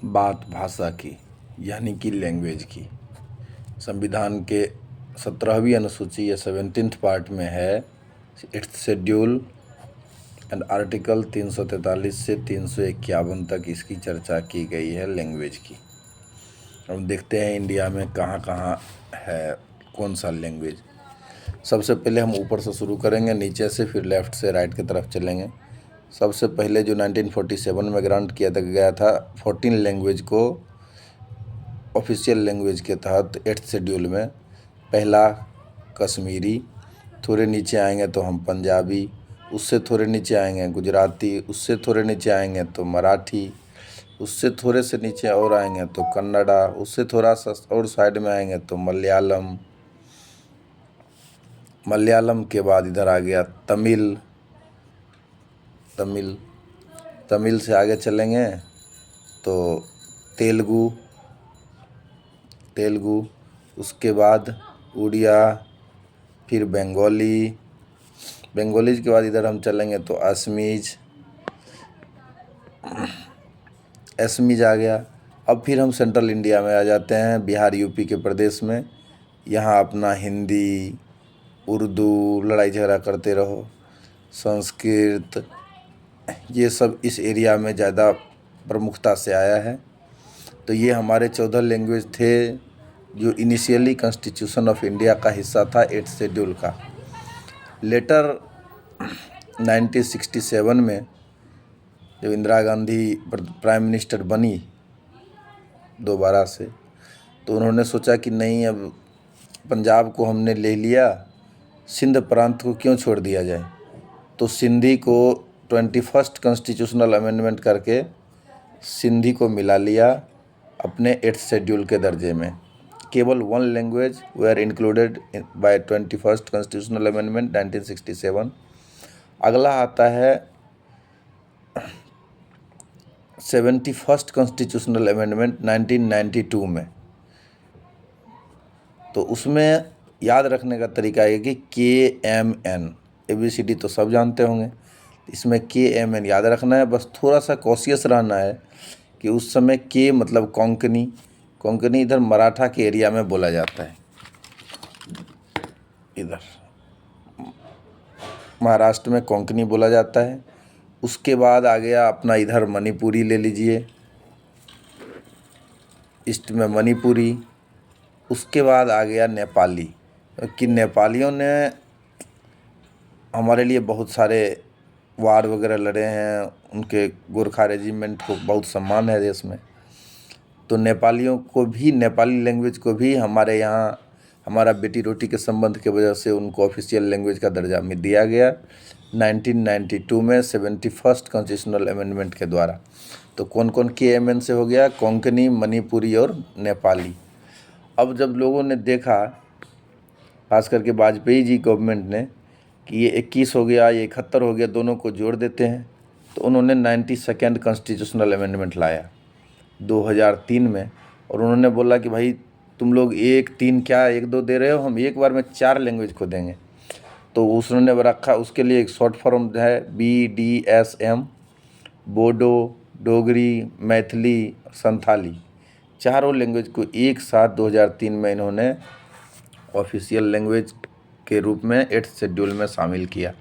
बात भाषा की यानी कि लैंग्वेज की। संविधान के 17वीं अनुसूची या 17th पार्ट में है, इट्स शेड्यूल एंड आर्टिकल 343 से 351 तक इसकी चर्चा की गई है लैंग्वेज की। हम देखते हैं इंडिया में कहाँ कहाँ है कौन सा लैंग्वेज। सबसे पहले हम ऊपर से शुरू करेंगे, नीचे से, फिर लेफ़्ट से राइट की तरफ चलेंगे। सबसे पहले जो 1947 में ग्रांट किया गया था 14 लैंग्वेज को ऑफिशियल लैंग्वेज के तहत 8th शेड्यूल में, पहला कश्मीरी, थोड़े नीचे आएंगे तो हम पंजाबी, उससे थोड़े नीचे आएंगे गुजराती, उससे थोड़े नीचे आएंगे तो मराठी, उससे थोड़े से नीचे और आएंगे तो कन्नड़ा, उससे थोड़ा सा और साइड में आएंगे तो मलयालम, मलयालम के बाद इधर आ गया तमिल, तमिल तमिल से आगे चलेंगे तो तेलुगु, तेलुगु, उसके बाद उड़िया, फिर बंगाली, बंगालीज के बाद इधर हम चलेंगे तो असमीज, असमीज आ गया। अब फिर हम सेंट्रल इंडिया में आ जाते हैं, बिहार यूपी के प्रदेश में। यहाँ अपना हिंदी, उर्दू, लड़ाई झगड़ा करते रहो, संस्कृत, ये सब इस एरिया में ज़्यादा प्रमुखता से आया है। तो ये हमारे 14 लैंग्वेज थे जो इनिशियली कॉन्स्टिट्यूशन ऑफ इंडिया का हिस्सा था 8th शेड्यूल का। लेटर 1967 में जब इंदिरा गांधी प्राइम मिनिस्टर बनी दोबारा से, तो उन्होंने सोचा कि नहीं, अब पंजाब को हमने ले लिया, सिंध प्रांत को क्यों छोड़ दिया जाए। तो सिंधी को 21st कॉन्स्टिट्यूशनल अमेंडमेंट करके सिंधी को मिला लिया अपने 8th शेड्यूल के दर्जे में। केवल 1 language were included by 21st constitutional amendment 1967। अगला आता है 71st कॉन्स्टिट्यूशनल अमेंडमेंट 1992 में। तो उसमें याद रखने का तरीका है कि KMN, ABCD तो सब जानते होंगे, इसमें KMN याद रखना है। बस थोड़ा सा कॉशियस रहना है कि उस समय के मतलब कोंकणी, कोंकणी इधर मराठा के एरिया में बोला जाता है, इधर महाराष्ट्र में कोंकणी बोला जाता है। उसके बाद आ गया अपना इधर मणिपुरी ले लीजिए, ईस्ट में मणिपुरी। उसके बाद आ गया नेपाली, कि नेपालियों ने हमारे लिए बहुत सारे वार वगैरह लड़े हैं, उनके गोरखा रेजिमेंट को बहुत सम्मान है देश में। तो नेपालियों को भी, नेपाली लैंग्वेज को भी हमारे यहाँ हमारा बेटी रोटी के संबंध के वजह से उनको ऑफिशियल लैंग्वेज का दर्जा में दिया गया 1992 में 71st कॉन्स्टिट्यूशनल अमेंडमेंट के द्वारा। तो कौन कौन KMN से हो गया? कोंकणी, मणिपुरी और नेपाली। अब जब लोगों ने देखा, खास करके वाजपेयी जी गवर्नमेंट ने, कि ये 21 हो गया, ये 71 हो गया, दोनों को जोड़ देते हैं, तो उन्होंने 92nd कॉन्स्टिट्यूशनल अमेंडमेंट लाया 2003 में। और उन्होंने बोला कि भाई तुम लोग 1 3 क्या 1 2 दे रहे हो, हम एक बार में 4 लैंग्वेज को देंगे। तो उसने रखा, उसके लिए एक शॉर्ट फॉर्म है BDSM, बोडो, डोगरी, मैथिली, संथाली, चारों लैंग्वेज को एक साथ 2003 में इन्होंने ऑफिशियल लैंग्वेज के रूप में 8th शेड्यूल में शामिल किया।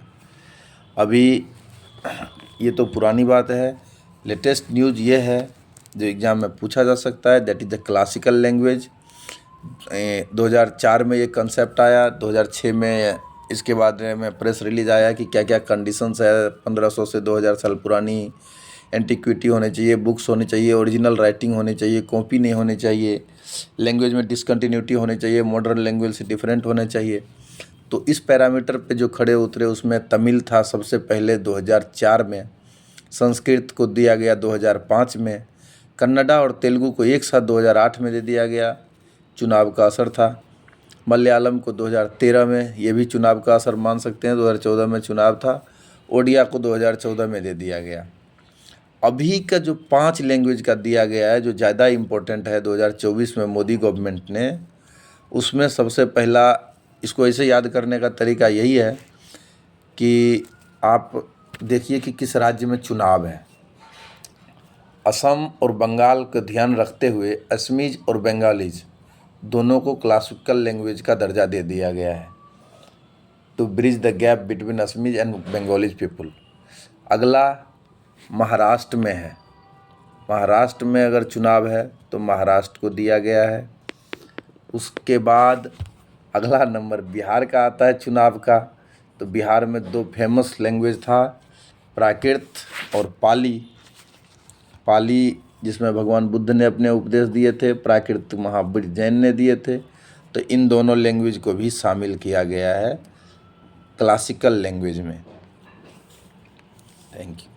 अभी ये तो पुरानी बात है। लेटेस्ट न्यूज़ ये है जो एग्ज़ाम में पूछा जा सकता है, that is the classical language. 2004 में ये कंसेप्ट आया, 2006 में इसके बाद में प्रेस रिलीज आया कि क्या क्या कंडीशंस है। 1500 से 2000 साल पुरानी एंटिक्विटी होनी चाहिए, बुक्स होनी चाहिए, ओरिजिनल राइटिंग होनी चाहिए, कॉपी नहीं होनी चाहिए, लैंग्वेज में डिसकंटिन्यूटी होनी चाहिए, मॉडर्न लैंग्वेज से डिफरेंट होने चाहिए। तो इस पैरामीटर पे जो खड़े उतरे उसमें तमिल था सबसे पहले 2004 में, संस्कृत को दिया गया 2005 में, कन्नड़ा और तेलुगु को एक साथ 2008 में दे दिया गया, चुनाव का असर था। मलयालम को 2013 में, ये भी चुनाव का असर मान सकते हैं, 2014 में चुनाव था। ओडिया को 2014 में दे दिया गया। अभी का जो 5 लैंग्वेज का दिया गया है जो ज़्यादा इम्पोर्टेंट है 2024 में मोदी गवर्नमेंट ने, उसमें सबसे पहला, इसको ऐसे याद करने का तरीका यही है कि आप देखिए कि किस राज्य में चुनाव है। असम और बंगाल को ध्यान रखते हुए असमीज और बंगालीज दोनों को क्लासिकल लैंग्वेज का दर्जा दे दिया गया है, to bridge the gap between Assamese and Bengalis people. अगला महाराष्ट्र में है। महाराष्ट्र में अगर चुनाव है तो महाराष्ट्र को दिया गया है। उसके बाद अगला नंबर बिहार का आता है चुनाव का। तो बिहार में दो फेमस लैंग्वेज था, प्राकृत और पाली। पाली जिसमें भगवान बुद्ध ने अपने उपदेश दिए थे, प्राकृत महावीर जैन ने दिए थे। तो इन दोनों लैंग्वेज को भी शामिल किया गया है क्लासिकल लैंग्वेज में। Thank you.